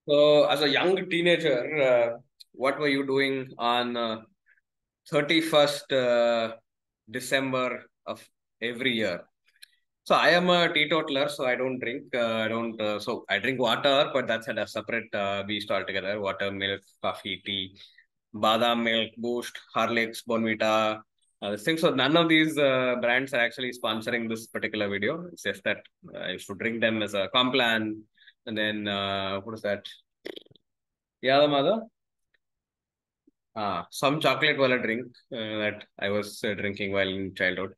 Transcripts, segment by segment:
So, as a young teenager, what were you doing on 31st December of every year? So, I am a teetotaler, so I don't drink. I don't. So, I drink water, but that's at a separate beast altogether. Water, milk, coffee, tea, badam milk, Boost, Horlicks, Bonvita. This thing. So, none of these brands are actually sponsoring this particular video. It's just that I used to drink them as a complan. And then, what is that? Yeah, the mother. Some chocolate wala drink that I was drinking while in childhood.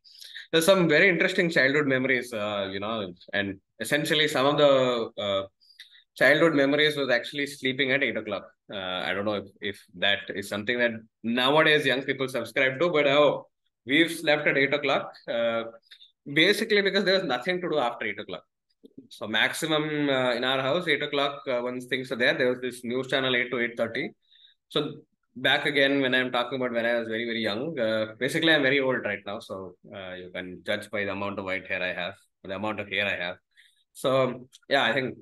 There's some very interesting childhood memories, and essentially some of the childhood memories was actually sleeping at 8 o'clock. I don't know if that is something that nowadays young people subscribe to, but we've slept at 8 o'clock. Basically because there was nothing to do after 8 o'clock. So maximum in our house, 8 o'clock, once things are there, there was this news channel 8 to 8:30. So back again, when I'm talking about when I was very, very young, basically I'm very old right now. So you can judge by the amount of white hair I have, the amount of hair I have. So yeah, I think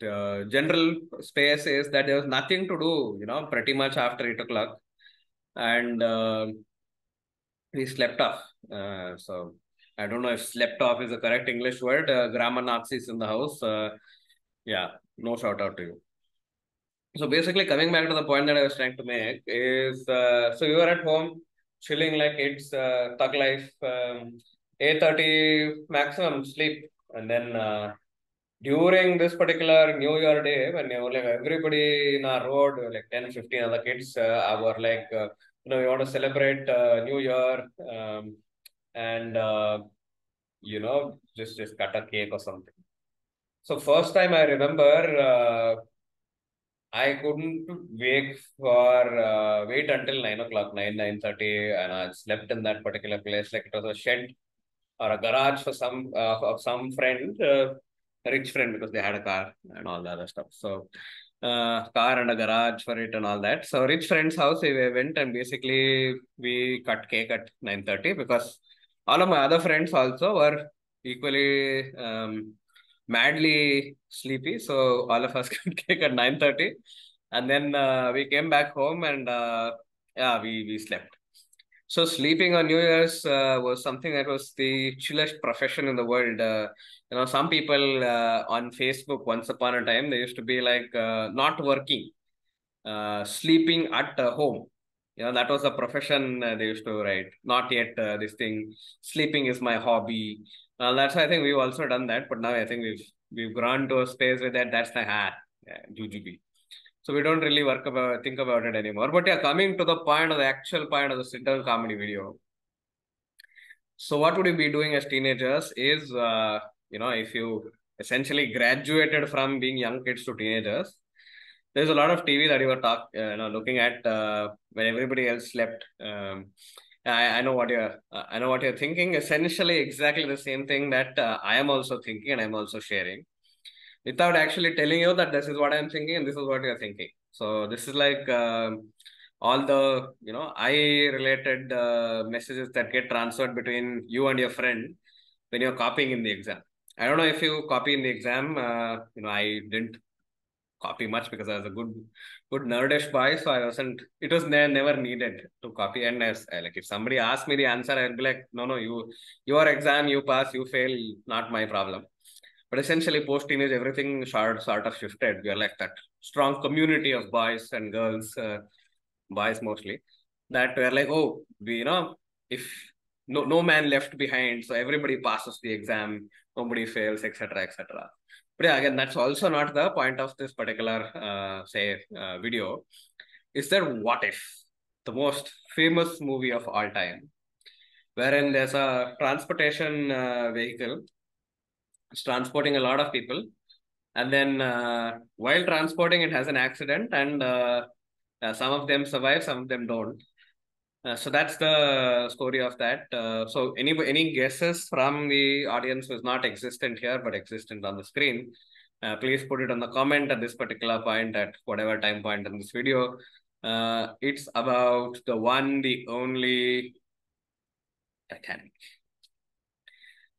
the general space is that there was nothing to do, pretty much after 8 o'clock. And we slept off. So I don't know if slept off is the correct English word. Grammar Nazis in the house. Yeah, no shout out to you. So basically, coming back to the point that I was trying to make is, so you are at home, chilling like it's thug life, 8:30 maximum sleep, and then during this particular New Year day, when you like everybody in our road, like 10, 15 other kids, were like, we want to celebrate New Year, and just cut a cake or something. So first time I remember. I couldn't wait until 9 o'clock, 9:30, and I slept in that particular place like it was a shed or a garage for some of some friend, a rich friend because they had a car and all the other stuff. So car and a garage for it and all that. So rich friend's house we went and basically we cut cake at 9:30 because all of my other friends also were equally madly sleepy. So all of us cut cake at 9:30, and then we came back home and yeah, we slept. So sleeping on New Year's was something that was the chillest profession in the world. Some people on Facebook once upon a time they used to be like not working, sleeping at home. That was a profession they used to write. Not yet this thing. Sleeping is my hobby. That's why I think we've also done that. But now I think we've gone to a space where that's the jujube. So we don't really think about it anymore. But yeah, coming to the point of the actual point of the sit down comedy video. So what would you be doing as teenagers is, if you essentially graduated from being young kids to teenagers, there's a lot of TV that you were looking at when everybody else slept. I know I know what you're thinking. Essentially, exactly the same thing that I am also thinking and I'm also sharing, without actually telling you that this is what I'm thinking and this is what you're thinking. So this is like all the I related messages that get transferred between you and your friend when you're copying in the exam. I don't know if you copy in the exam. I didn't copy much because I was a good nerdish boy, so I wasn't. It was never needed to copy. And as like if somebody asked me the answer, I'd be like, no, your exam, you pass, you fail, not my problem. But essentially, post teenage, everything sort of shifted. We are like that strong community of boys and girls, boys mostly, that we are like, oh, if no man left behind, so everybody passes the exam, nobody fails, etc., etc. But yeah, again, that's also not the point of this particular, video. Is that what if the most famous movie of all time, wherein there's a transportation vehicle, it's transporting a lot of people, and then while transporting it has an accident, and some of them survive, some of them don't. So that's the story of that. So any guesses from the audience who is not existent here but existent on the screen, please put it on the comment at this particular point, at whatever time point in this video. It's about the one, the only Titanic.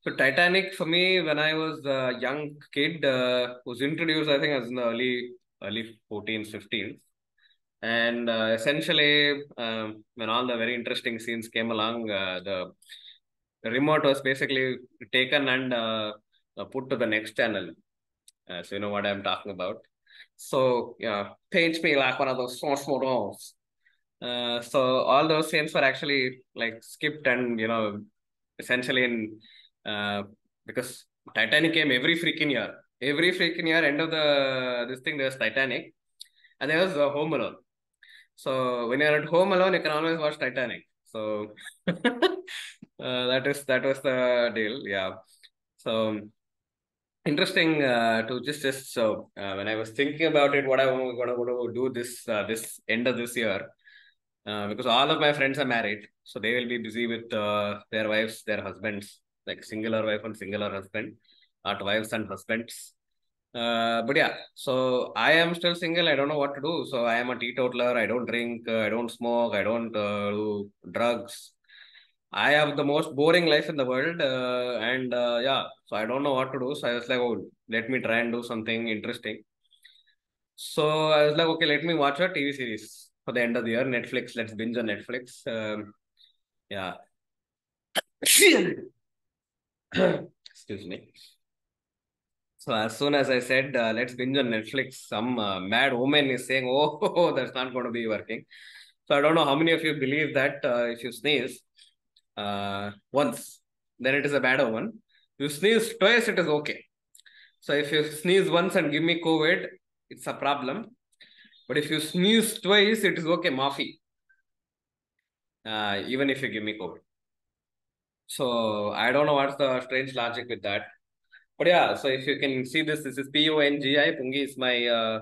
So Titanic for me, when I was a young kid, was introduced, I think, as in the early early 14s, 15s. And essentially, when all the very interesting scenes came along, the remote was basically taken and put to the next channel. So you know what I'm talking about. So yeah, paint me like one of those small photos. So all those scenes were actually like skipped and essentially in because Titanic came every freaking year. Every freaking year, end of the this thing, there was Titanic, and there was Home Alone. So when you're at home alone, you can always watch Titanic. So that was the deal. Yeah. So interesting to just so when I was thinking about it, what I want to do this end of this year, because all of my friends are married, so they will be busy with their wives, their husbands, like singular wife and singular husband, not wives and husbands. But yeah, so I am still single. I don't know what to do. So I am a teetotaler. I don't drink. I don't smoke. I don't do drugs. I have the most boring life in the world. And yeah, so I don't know what to do. So I was like, oh, let me try and do something interesting. So I was like, okay, let me watch a TV series for the end of the year. Netflix. Let's binge on Netflix. Yeah. Excuse me. So as soon as I said, let's binge on Netflix, some mad woman is saying, oh, that's not going to be working. So I don't know how many of you believe that if you sneeze once, then it is a bad omen. You sneeze twice, it is okay. So if you sneeze once and give me COVID, it's a problem. But if you sneeze twice, it is okay, Mafi. Even if you give me COVID. So I don't know what's the strange logic with that. But yeah, so if you can see this, this is Pungi. Pungi is my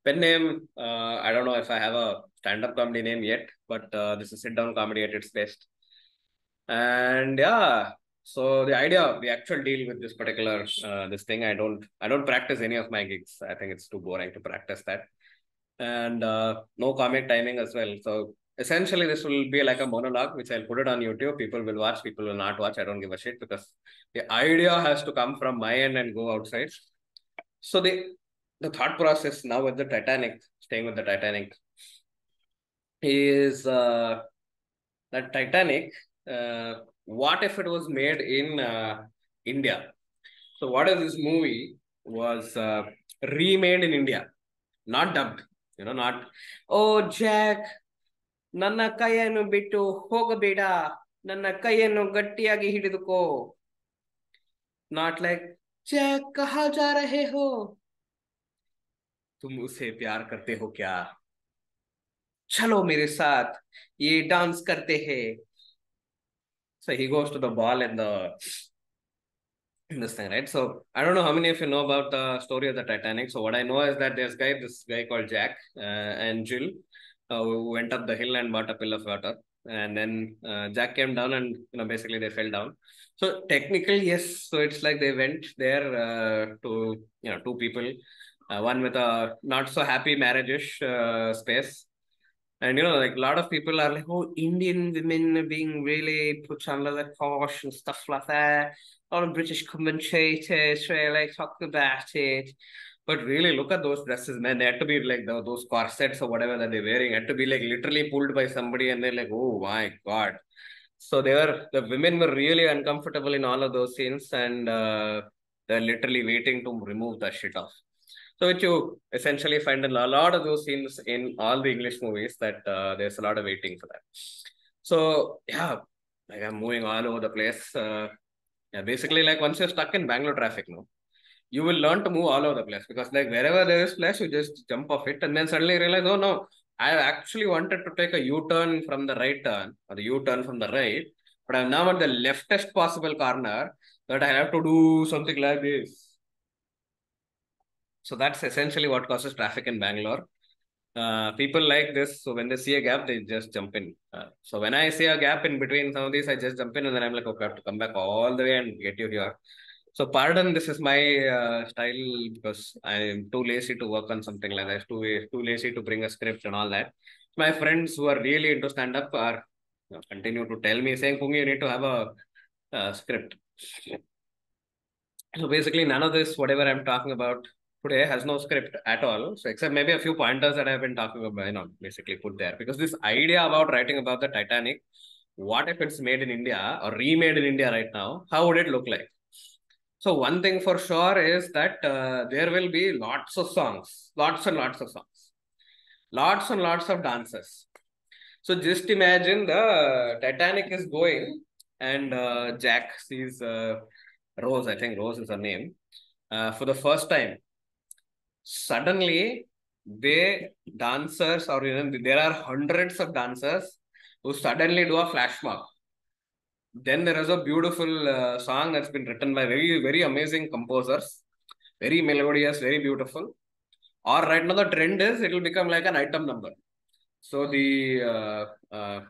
pen name. I don't know if I have a stand-up comedy name yet, but this is sit-down comedy at its best. And yeah, so the idea, the actual deal with this particular this thing, I don't practice any of my gigs. I think it's too boring to practice that, and no comic timing as well. So essentially, this will be like a monologue, which I'll put it on YouTube. People will watch, people will not watch. I don't give a shit because the idea has to come from my end and go outside. So the thought process now with the Titanic, staying with the Titanic, is that Titanic. What if it was made in India? So what if this movie was remade in India, not dubbed? Not oh Jack, ನನ್ನ ಕೈಯನ್ನು ಬಿಟ್ಟು ಹೋಗಬೇಡ, ನನ್ನ ಕೈಯನ್ನು ಗಟ್ಟಿಯಾಗಿ ಹಿಡಿದುಕೋ. Not like Jack कहाँ जा रहे हो, तुम उसे प्यार करते हो क्या, चलो मेरे साथ ये डांस करते हैं. So he goes to the ball and the this thing, right? So I don't know how many of you know about the story of the Titanic. So what I know is that this guy called Jack and Jill who went up the hill and bought a pill of water, and then Jack came down and basically they fell down. So technically, yes. So it's like they went there to two people, one with a not so happy marriage-ish space. And like a lot of people are like, oh, Indian women are being really put under the cosh and stuff like that. A lot of British commentators really talk about it. But really, look at those dresses, man. They had to be like those corsets or whatever that they're wearing had to be like literally pulled by somebody, and they're like, oh my god. So the women were really uncomfortable in all of those scenes, and they're literally waiting to remove the shit off. So which you essentially find in a lot of those scenes in all the English movies that there's a lot of waiting for that. So yeah, like I'm moving all over the place. Yeah, basically like once you're stuck in Bangalore traffic, no, you will learn to move all over the place because like wherever there is place, you just jump off it and then suddenly realize, oh no, I actually wanted to take a U-turn from the right turn or the U-turn from the right, but I'm now at the leftest possible corner that I have to do something like this. So that's essentially what causes traffic in Bangalore. People like this, so when they see a gap, they just jump in. So when I see a gap in between some of these, I just jump in and then I'm like, okay, I have to come back all the way and get you here. So pardon, this is my style because I'm too lazy to work on something like that. Too lazy to bring a script and all that. My friends who are really into stand up are continue to tell me saying, Pungi, you need to have a script. So basically, none of this, whatever I'm talking about, today has no script at all. So except maybe a few pointers that I've been talking about, basically put there. Because this idea about writing about the Titanic, what if it's made in India or remade in India right now? How would it look like? So one thing for sure is that there will be lots of songs, lots and lots of songs, lots and lots of dances. So just imagine the Titanic is going and Jack sees Rose, I think Rose is her name, for the first time. Suddenly, they dancers or there are hundreds of dancers who suddenly do a flash mob. Then there is a beautiful song that's been written by very, very amazing composers, very melodious, very beautiful. Or right now the trend is it will become like an item number. So the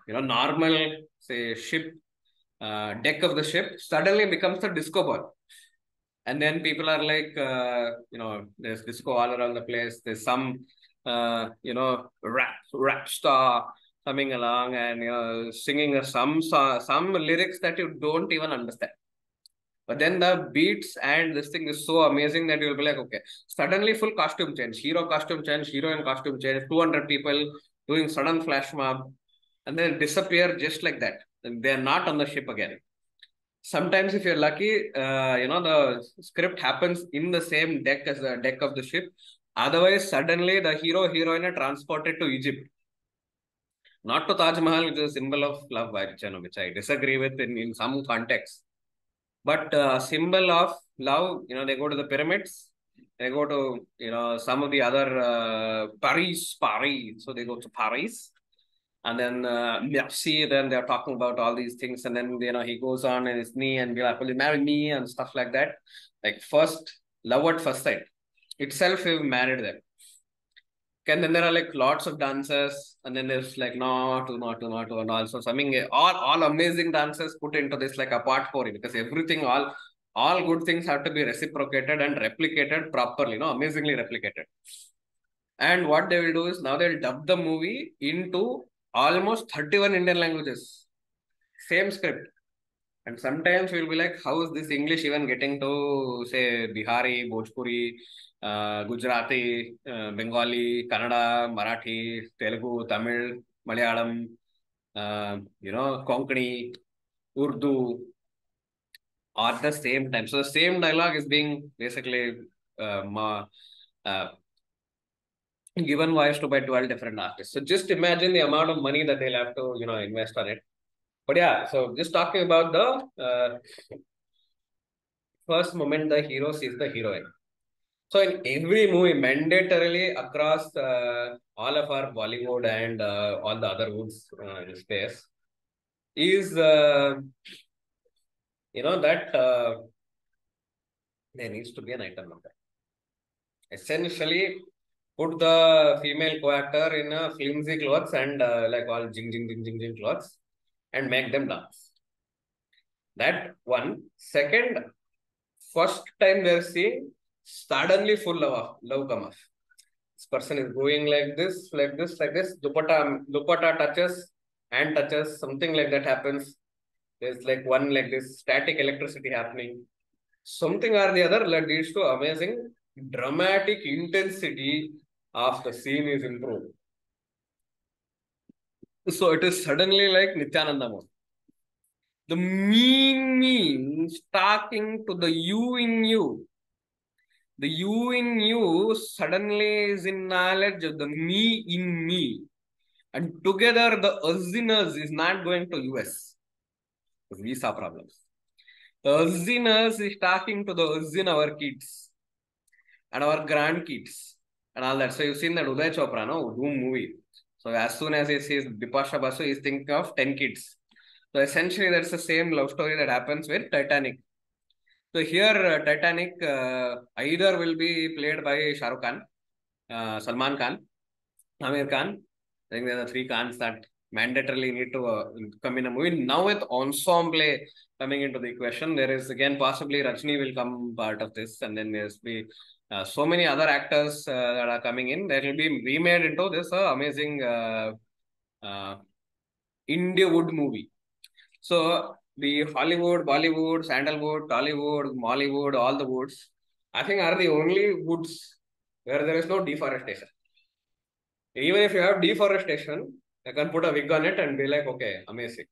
normal say ship deck of the ship suddenly becomes the disco ball, and then people are like there's disco all around the place. There's some rap star coming along and singing some lyrics that you don't even understand. But then the beats and this thing is so amazing that you'll be like, okay, suddenly full costume change, hero costume change, heroine costume change, 200 people doing sudden flash mob, and then disappear just like that. And they're not on the ship again. Sometimes, if you're lucky, the script happens in the same deck as the deck of the ship. Otherwise, suddenly the hero heroine are transported to Egypt, not to Taj Mahal, which is a symbol of love, which I disagree with in some context. But symbol of love, they go to the pyramids, they go to some of the other Paris. So they go to Paris, and then merci. Then they're talking about all these things, and then he goes on and his knee and be like, "Will you marry me?" and stuff like that. Like first love at first sight itself, we've married them. And then there are like lots of dancers, and then there's like not to, and also something all amazing dancers put into this like a part for it, because everything all good things have to be reciprocated and replicated properly, amazingly replicated. And what they will do is now they'll dub the movie into almost 31 Indian languages, same script. And sometimes we'll be like, how is this English even getting to, say, Bihari, Bhojpuri, Gujarati, Bengali, Kannada, Marathi, Telugu, Tamil, Malayalam, Konkani, Urdu, all at the same time. So the same dialogue is being basically uh, given voice to by 12 different artists. So just imagine the amount of money that they'll have to, invest on it. But yeah, so just talking about the first moment the hero sees the heroine. So in every movie, mandatorily across all of our Bollywood and all the other woods in space, is that there needs to be an item number. Essentially, put the female co-actor in a flimsy clothes and like all jing jing jing jing jing clothes and make them dance. That one. Second, first time they're seeing, suddenly full love come off. This person is going like this, like this, like this. Dupatta touches, hand touches, something like that happens. There's like one like this static electricity happening. Something or the other that leads to amazing dramatic intensity of the scene is improved. So it is suddenly like Nityananda mode. The means talking to the you in you. The you in you suddenly is in knowledge of the me in me. And together the us in us is not going to US. Because visa problems. The us in us is talking to the us in our kids and our grandkids and all that. So you've seen that Uday Chopra, no? Doom movie. So as soon as he sees Bipasha Basu, he's thinking of 10 kids. So essentially that's the same love story that happens with Titanic. So here Titanic either will be played by Shah Rukh Khan, Salman Khan, Amir Khan. I think there are three Khans that mandatorily need to come in a movie. Now with ensemble coming into the equation, there is again possibly Rajni will come part of this, and then there's be so many other actors that are coming in that will be remade into this amazing uh, India-wood movie. So the Hollywood, Bollywood, Sandalwood, Tollywood, Mollywood, all the woods, I think are the only woods where there is no deforestation. Even if you have deforestation, I can put a wig on it and be like, okay, amazing.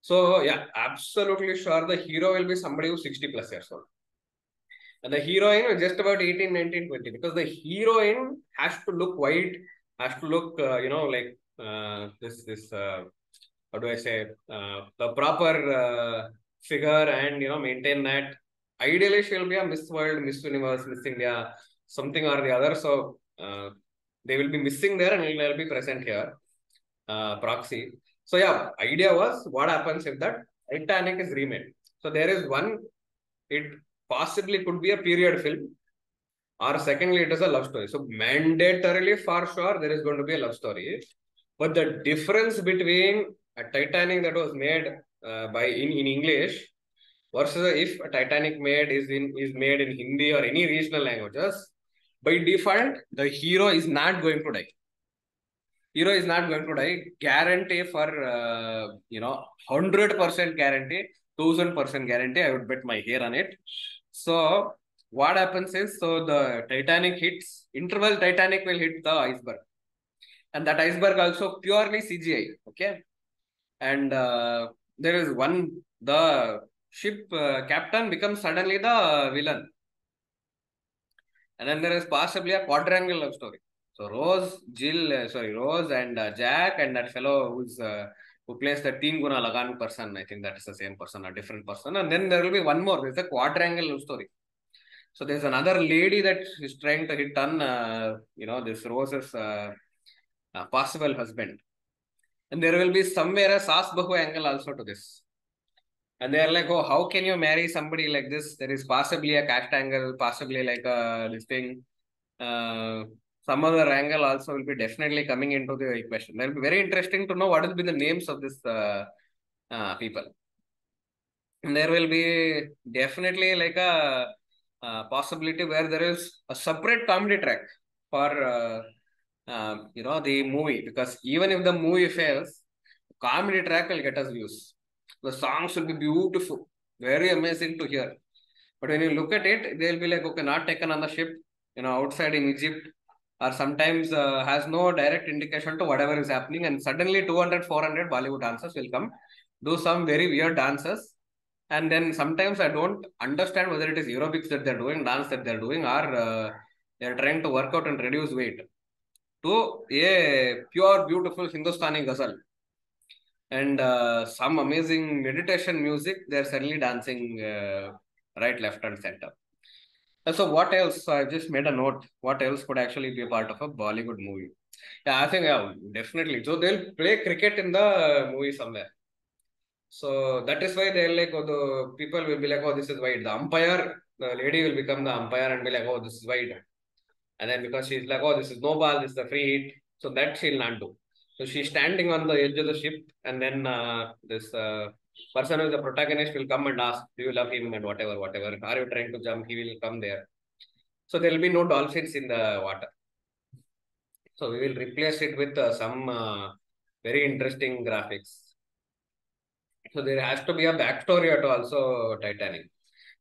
So yeah, absolutely sure the hero will be somebody who's 60 plus years old. And the heroine is just about 18, 19, 20, because the heroine has to look white, has to look, like how do I say, the proper figure and, maintain that. Ideally, she'll be a Miss World, Miss Universe, Miss India, something or the other. So they will be missing there and they'll be present here, proxy. So yeah, idea was what happens if that Titanic is remade. So there is one, it possibly could be a period film, or secondly, it is a love story. So mandatorily, for sure, there is going to be a love story. But the difference between a Titanic that was made in English versus if a Titanic is made in Hindi or any regional languages, by default, the hero is not going to die. Hero is not going to die. Guarantee for 100% guarantee, 1000% guarantee. I would bet my hair on it. So what happens is, so the Titanic hits interval. Titanic will hit the iceberg, and that iceberg also purely CGI. Okay, and there is one, the ship captain becomes suddenly the villain, and then there is possibly a quadrangle love story. So Rose and Jack and that fellow who plays the Teen Guna Lagan person. I think that is the same person, a different person. And then there will be one more. There's a quadrangle love story. So there's another lady that is trying to hit on, this Rose's possible husband. And there will be somewhere a Saas Bahu angle also to this. And they are like, oh, how can you marry somebody like this? There is possibly a caste angle, possibly like this thing. Uh, some other angle also will be definitely coming into the equation. It will be very interesting to know what will be the names of this people. And there will be definitely like possibility where there is a separate comedy track for the movie, because even if the movie fails, comedy track will get us views. The songs will be beautiful, very amazing to hear. But when you look at it, they'll be like, okay, not taken on the ship, outside in Egypt, or sometimes has no direct indication to whatever is happening. And suddenly 200, 400 Bollywood dancers will come, do some very weird dances. And then sometimes I don't understand whether it is aerobics that they're doing, dance that they're doing, or they're trying to work out and reduce weight to a pure, beautiful Hindustani ghazal. And some amazing meditation music, they're suddenly dancing right, left, and center. So what else? So I've just made a note. What else could actually be a part of a Bollywood movie? Yeah, I think yeah, definitely. So they'll play cricket in the movie somewhere. So that is why they're like, oh, the people will be like, oh, this is wide. The umpire, the lady will become the umpire and be like, oh, this is wide. And then because she's like, oh, this is no ball, this is the free hit. So that she'll not do. So she's standing on the edge of the ship, and then this person who is the protagonist will come and ask, do you love him, and whatever, whatever. Are you trying to jump? He will come there. So there will be no dolphins in the water. So we will replace it with some very interesting graphics. So there has to be a backstory to also Titanic.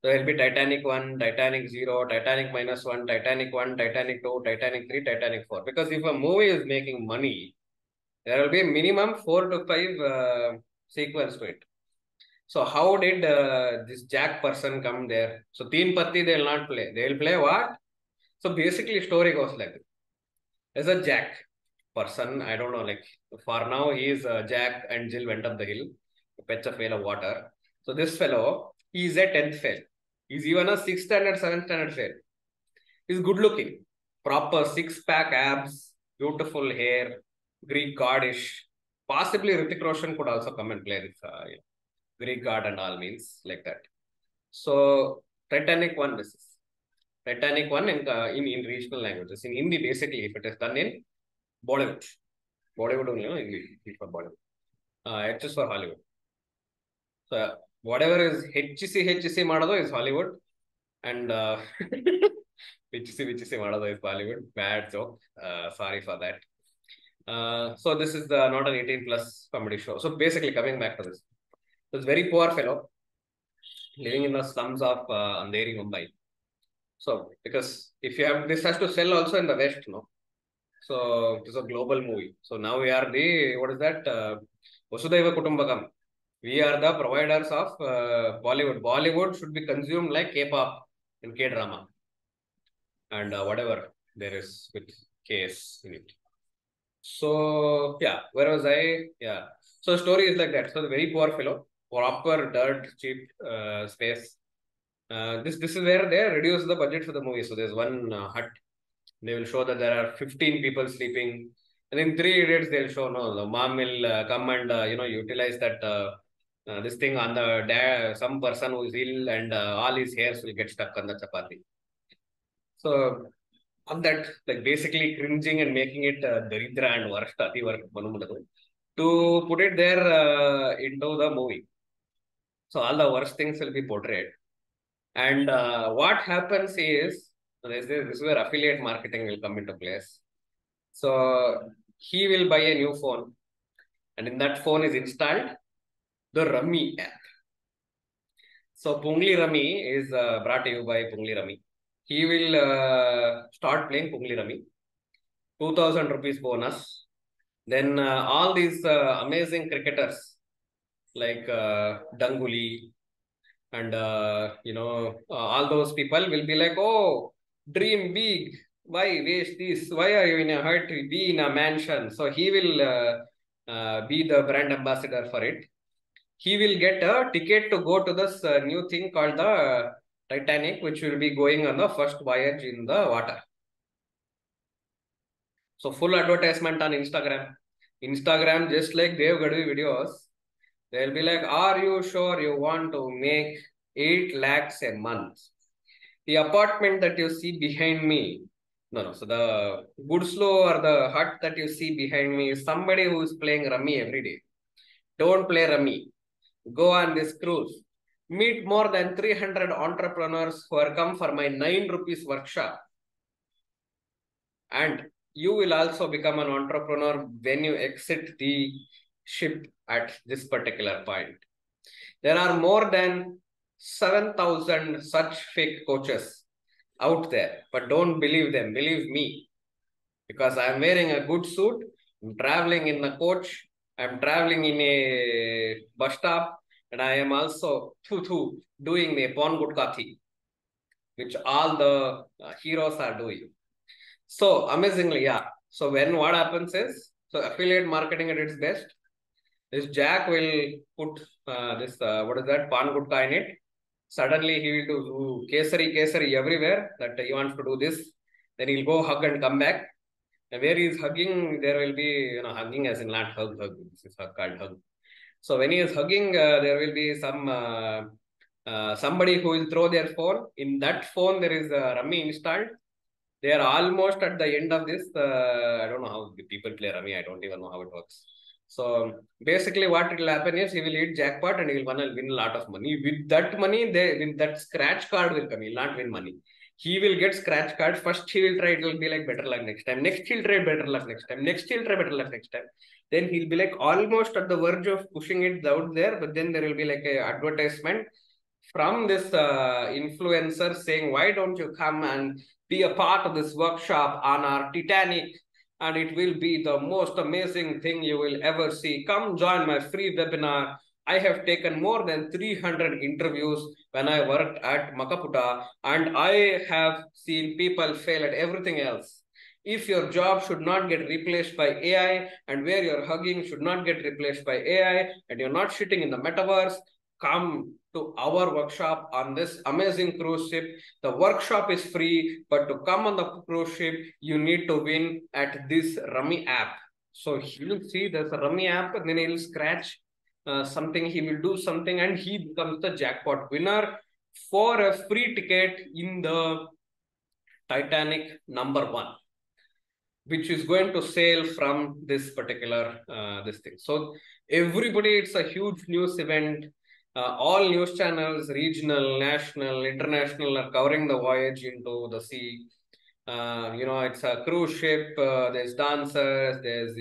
So there will be Titanic 1, Titanic 0, Titanic -1, Titanic 1, Titanic 2, Titanic 3, Titanic 4. Because if a movie is making money, there will be minimum 4 to 5 sequels to it. So how did this Jack person come there? So Teen Patti they will not play. They will play what? So basically story goes like this. There's a Jack person. I don't know, like for now he is Jack and Jill went up the hill to fetch a pail of water. So this fellow, he is a 10th fail. He's even a 6th standard, 7th standard fail. He's good looking, proper six-pack abs, beautiful hair, Greek godish. Possibly Hrithik Roshan could also come and play this Greek god and all means like that. So Titanic 1 this is. Titanic 1 in regional languages. In Hindi, basically, if it is done in Bollywood. Bollywood only, no English for Bollywood. H is for Hollywood. So whatever is HC ಮಾಡೋದು is Hollywood, and HC ಮಾಡೋದು is Bollywood. Bad joke. Sorry for that. So this is not an 18 plus comedy show. So basically, coming back to this, this very poor fellow living in the slums of Andheri, Mumbai. So because if you have this has to sell also in the West, no. So it is a global movie. So now we are the what is that? Vasudhaiva Kutumbakam. We are the providers of Bollywood. Bollywood should be consumed like K-pop and K-drama and whatever there is with Ks in it. So yeah, where was I? Yeah. So story is like that. So the very poor fellow, proper dirt cheap space. This is where they reduce the budget for the movie. So there's one hut. They will show that there are 15 people sleeping. And in 3 idiots, they'll show no, the mom will come and utilize that this thing on the some person who is ill and all his hairs will get stuck on the chapati. So on that, like basically cringing and making it daridra and worst, ati worst, to put it there into the movie. So all the worst things will be portrayed. And what happens is, this is where affiliate marketing will come into place. So he will buy a new phone, and in that phone is installed the Rummy app. So Pungli Rummy is brought to you by Pungli Rummy. He will start playing Pungli Rummy. 2000 rupees bonus. Then all these amazing cricketers like Danguli and all those people will be like, oh, dream big. Why waste this? Why are you in a hurry? Be in a mansion. So he will be the brand ambassador for it. He will get a ticket to go to this new thing called the Titanic, which will be going on the first voyage in the water. So full advertisement on Instagram. Instagram, just like Dev Gadvi videos, they'll be like, are you sure you want to make 8 lakhs a month? The apartment that you see behind me, no. So the good slow or the hut that you see behind me is somebody who is playing rummy every day. Don't play rummy. Go on this cruise. Meet more than 300 entrepreneurs who are come for my 9 rupees workshop. And you will also become an entrepreneur when you exit the ship at this particular point. There are more than 7,000 such fake coaches out there, but don't believe them. Believe me, because I'm wearing a good suit. I'm traveling in a coach. I'm traveling in a bus stop, and I am also doing the Pon Gutkati, which all the heroes are doing. So amazingly, yeah. So when what happens is, so affiliate marketing at its best, this Jack will put this, what is that, Pan Gutka in it. Suddenly he will do kesari everywhere that he wants to do this. Then he'll go hug and come back. And where he is hugging, there will be, hugging as in not hug. This is called hug. So when he is hugging, there will be somebody who will throw their phone. In that phone, there is a rummy installed. They are almost at the end of this. I don't know how the people play rummy. I don't even know how it works. So basically, what will happen is he will hit jackpot and he will win a lot of money. With that money, that scratch card will come. He will not win money. He will get scratch card. First, he will try. It will be like better luck next time. Next, he'll try better luck next time. Next, he'll try better luck next time. Then he'll be like almost at the verge of pushing it out there. But then there will be like a advertisement from this influencer saying, why don't you come and be a part of this workshop on our Titanic, and it will be the most amazing thing you will ever see. Come join my free webinar. I have taken more than 300 interviews when I worked at Makaputa, and I have seen people fail at everything else. If your job should not get replaced by AI, and where you're hugging should not get replaced by AI, and you're not shitting in the metaverse, come to our workshop on this amazing cruise ship. The workshop is free, but to come on the cruise ship, you need to win at this Rummy app. So he'll see there's a Rummy app, and then he'll scratch something, he will do something, and he becomes the jackpot winner for a free ticket in the Titanic #1, which is going to sail from this particular this thing. So everybody, it's a huge news event. All news channels, regional, national, international, are covering the voyage into the sea. It's a cruise ship. There's dancers. There's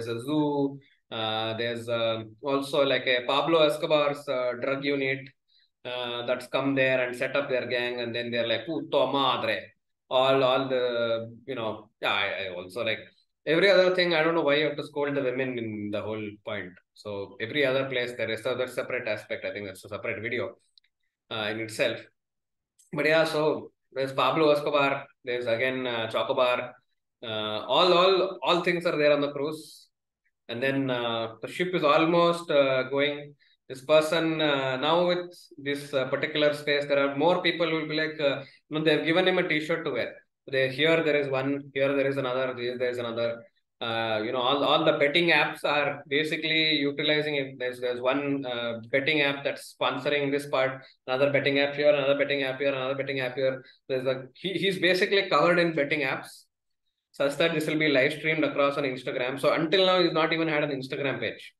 a zoo. There's also like a Pablo Escobar's drug unit. that's come there and set up their gang, and then they're like, Toma adre. All the, yeah, I also like every other thing. I don't know why you have to scold the women in the whole point. So every other place, there is a separate aspect. I think that's a separate video in itself. But yeah, so there's Pablo Escobar, there's again Chocobar. All things are there on the cruise, and then the ship is almost going. This person now with this particular space, there are more people who will be like, they've given him a T-shirt to wear. Here there is one, here there is another, there is another. All the betting apps are basically utilizing it. There's one betting app that's sponsoring this part, another betting app here, another betting app here, another betting app here. He's basically covered in betting apps such that this will be live streamed across on Instagram. So until now, he's not even had an Instagram page.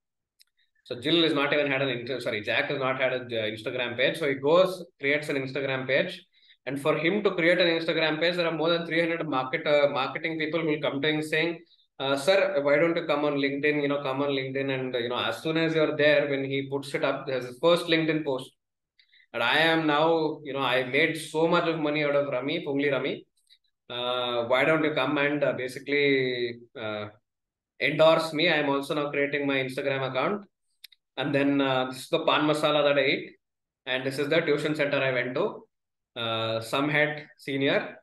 So Jill has not even had Jack has not had an Instagram page. So he goes, creates an Instagram page. And for him to create an Instagram page, there are more than 300 marketing people who will come to him saying, sir, why don't you come on LinkedIn? Come on LinkedIn. And, as soon as you're there, when he puts it up, there's his first LinkedIn post. And I am now, I made so much of money out of Pungli Rami. Why don't you come and basically endorse me? I'm also now creating my Instagram account. And then this is the pan masala that I eat. And this is the tuition center I went to. Some head senior.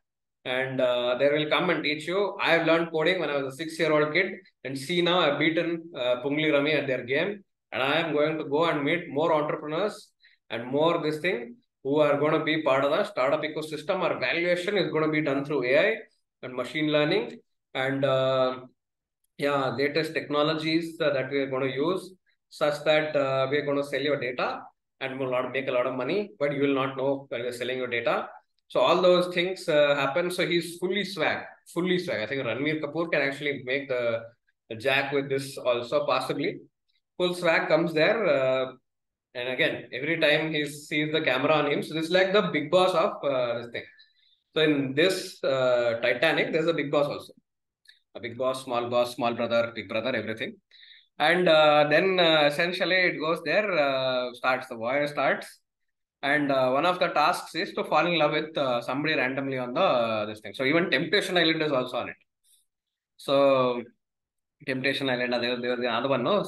And they will come and teach you. I have learned coding when I was a 6-year-old kid. And see now I've beaten Pungli Rami at their game. And I am going to go and meet more entrepreneurs and more this thing who are going to be part of the startup ecosystem. Our valuation is going to be done through AI and machine learning and latest technologies that we are going to use such that we are going to sell your data and will not make a lot of money, but you will not know when you're selling your data. So all those things happen. So he's fully swag. I think Ranveer Kapoor can actually make the Jack with this also possibly. Full swag comes there. And again, every time he sees the camera on him, so this is like the big boss of this thing. So in this Titanic, there's a big boss also. A big boss, small brother, big brother, everything. And then essentially it goes there, the voyage starts. And one of the tasks is to fall in love with somebody randomly on the this thing. So even Temptation Island is also on it. So Temptation Island, there was another one, no?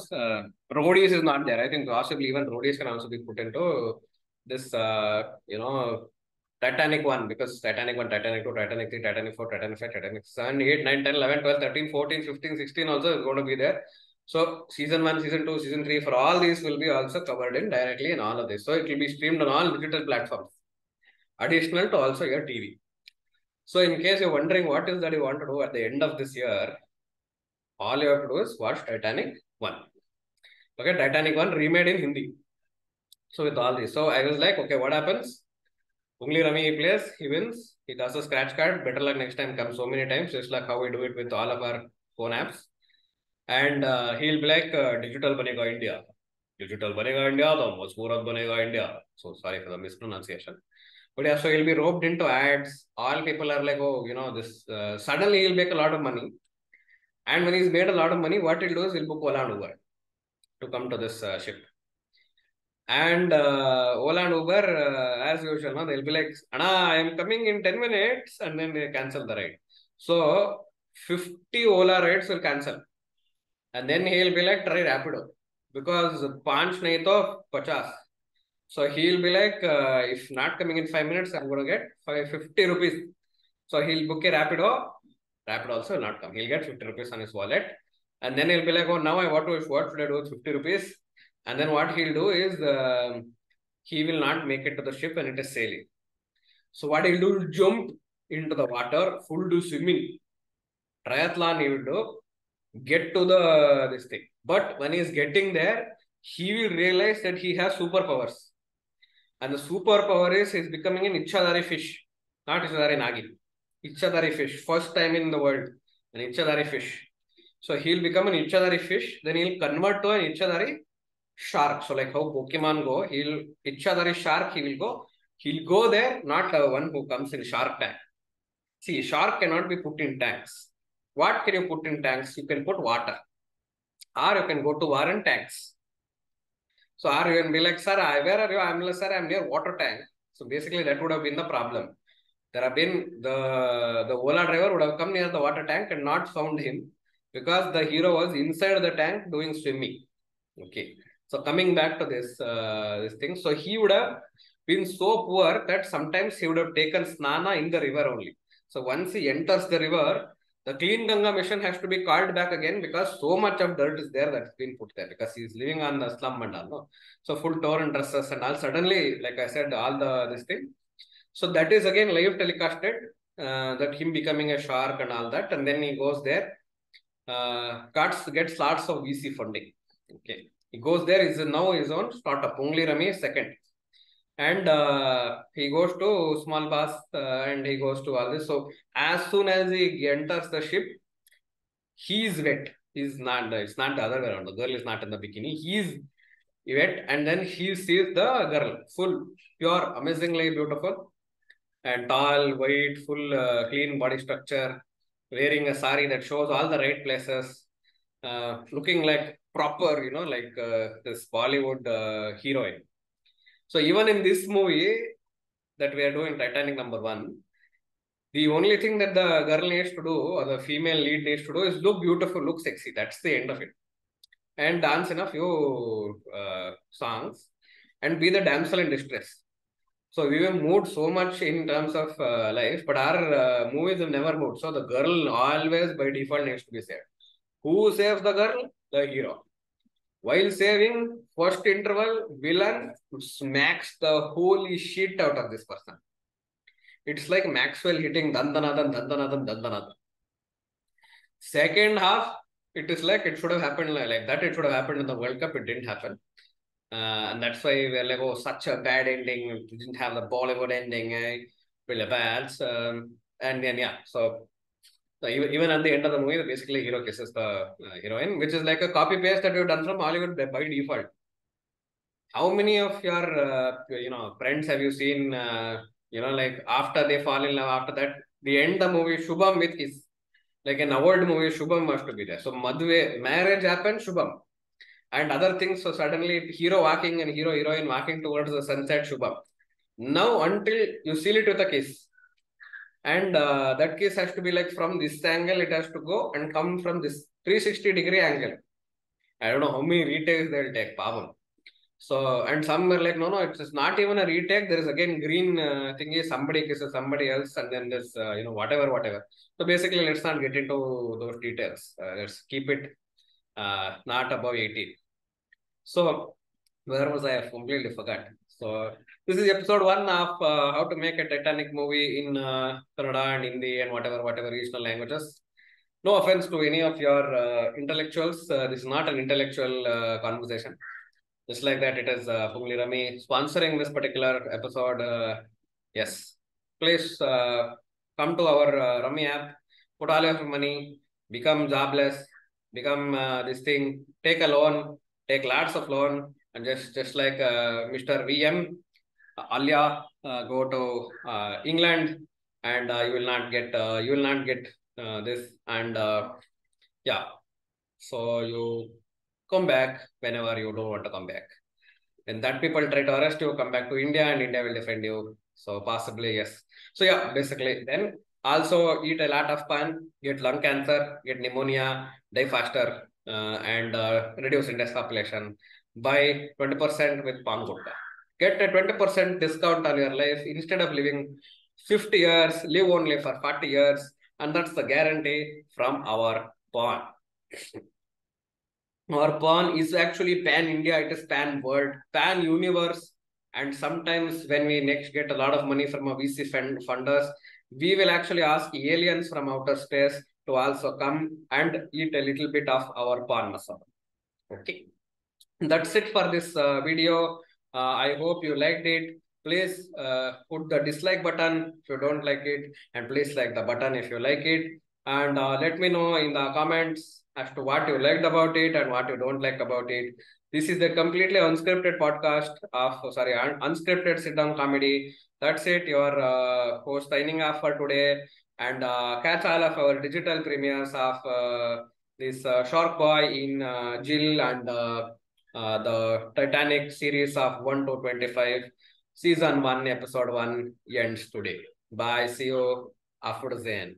Roadies is not there. I think possibly even Roadies can also be put into this, Titanic 1, because Titanic 1, Titanic 2, Titanic 3, Titanic 4, Titanic 5, Titanic 7, 8, 9, 10, 11, 12, 13, 14, 15, 16 also is going to be there. So season 1, season 2, season 3, for all these will be also covered in directly in all of this. So it will be streamed on all digital platforms, additional to also your TV. So in case you're wondering what is that you want to do at the end of this year, all you have to do is watch Titanic 1. Okay, Titanic 1 remade in Hindi. So with all this, so I was like, okay, what happens? Ungli Rami plays, he wins, he does a scratch card. Better luck next time comes so many times, just like how we do it with all of our phone apps. And he'll be like, digital banega India. Digital banega India, the most banega India. So sorry for the mispronunciation. But yeah, so he'll be roped into ads. All people are like, oh, this. Suddenly he'll make a lot of money. And when he's made a lot of money, what he'll do is he'll book Ola and Uber to come to this ship. And Ola and Uber, as usual, no, they'll be like, Anna, I am coming in 10 minutes, and then they cancel the ride. So 50 Ola rides will cancel. And then he'll be like, try Rapido. Because Panch nahi to 50. So he'll be like, if not coming in 5 minutes, I'm going to get 50 rupees. So he'll book a Rapido. Rapido also will not come. He'll get 50 rupees on his wallet. And then he'll be like, oh, now what should I do with 50 rupees? And then what he'll do is he will not make it to the ship when it is sailing. So what he'll do, he'll jump into the water, full do swimming. Triathlon he will do, get to this thing. But when he's getting there, he will realize that he has superpowers. And the superpower is he's becoming an Ichadari fish, not Ichadari Nagi. Ichadari fish, first time in the world, an Ichadari fish. So he'll become an Ichadari fish, then he'll convert to an Ichadari shark. So like how Pokemon go, Ichadari shark, he'll go there, not one who comes in Shark Tank. See, shark cannot be put in tanks. What can you put in tanks? You can put water. Or you can go to war in tanks. So are you and be like, sir, where are you? I'm like, sir, I'm near water tank. So basically that would have been the problem. There have been the Ola driver would have come near the water tank and not found him because the hero was inside the tank doing swimming. Okay. So coming back to this thing, so he would have been so poor that sometimes he would have taken snana in the river only. So once he enters the river, the clean Ganga mission has to be called back again because so much of dirt is there that's been put there because he's living on the slum and all. No? So full torn dresses and all. Suddenly, like I said, all this thing. So that is again live telecasted. That him becoming a shark and all that, and then he goes there, gets lots of VC funding. Okay, he goes there. Is now his own startup. Only Rami is second, and he goes to small boss, and he goes to all this. So as soon as he enters the ship, he is wet. He's not. It's not the other way around. The girl is not in the bikini. He is wet, and then he sees the girl, full, pure, amazingly beautiful, and tall, white, full, clean body structure, wearing a sari that shows all the right places, looking like proper, like this Bollywood heroine. So even in this movie that we are doing, Titanic #1, the only thing that the girl needs to do, or the female lead needs to do, is look beautiful, look sexy. That's the end of it. And dance in a few songs, and be the damsel in distress. So we have moved so much in terms of life, but our movies have never moved. So the girl always by default needs to be saved. Who saves the girl? The hero. While saving, first interval, villain smacks the holy shit out of this person. It's like Maxwell hitting Dandanadan, Dandanadan, Dandanadan. Second half, it is like it should have happened like that. It should have happened in the World Cup. It didn't happen. And that's why we're like, oh, such a bad ending. We didn't have the Bollywood ending. Really bad. And then, yeah. So even at the end of the movie, basically, hero kisses the heroine, which is like a copy paste that you've done from Hollywood by default. How many of your friends have you seen? Like after they fall in love, after that, the end the movie Shubham with his like an award movie, Shubham must to be there. So Madhve marriage happened, Shubham, and other things. So suddenly hero walking and heroine walking towards the sunset, Shubham. Now until you seal it with a kiss, and that kiss has to be like from this angle, it has to go and come from this 360-degree angle. I don't know how many retakes they'll take, Pavan. So, and some were like, no, it's not even a retake. There is again green thingy, somebody kisses somebody else, and then there's, whatever. So basically, let's not get into those details. Let's keep it not above 18. So, where was I? I completely forgot. So, this is episode 1 of how to make a Titanic movie in Kannada and Hindi and whatever regional languages. No offense to any of your intellectuals. This is not an intellectual conversation. Just like that, it is Pumli Rami sponsoring this particular episode. Yes, please come to our Rami app, put all your money, become jobless, become this thing, take a loan, take lots of loan, and just like Mr. VM, Alia, go to England, and you will not get this, and yeah, so you come back whenever you don't want to come back. When that people try to arrest you, come back to India and India will defend you. So possibly, yes. So yeah, basically then also eat a lot of pan, get lung cancer, get pneumonia, die faster, and reduce India's population by 20% with pan gutta. Get a 20% discount on your life instead of living 50 years, live only for 40 years, and that's the guarantee from our pan. Our pawn is actually pan India, it is pan world, pan universe. And sometimes when we next get a lot of money from a VC funders, we will actually ask aliens from outer space to also come and eat a little bit of our pawn masala. Okay. That's it for this video. I hope you liked it. Please put the dislike button if you don't like it, and please like the button if you like it. And let me know in the comments as to what you liked about it and what you don't like about it. This is the completely unscripted podcast unscripted sit-down comedy. That's it. Your host signing off for today. And catch all of our digital premieres of this Shark Boy in Jill and The Titanic series of 1 to 25, season 1, episode 1 ends today. Bye. See you after Zen.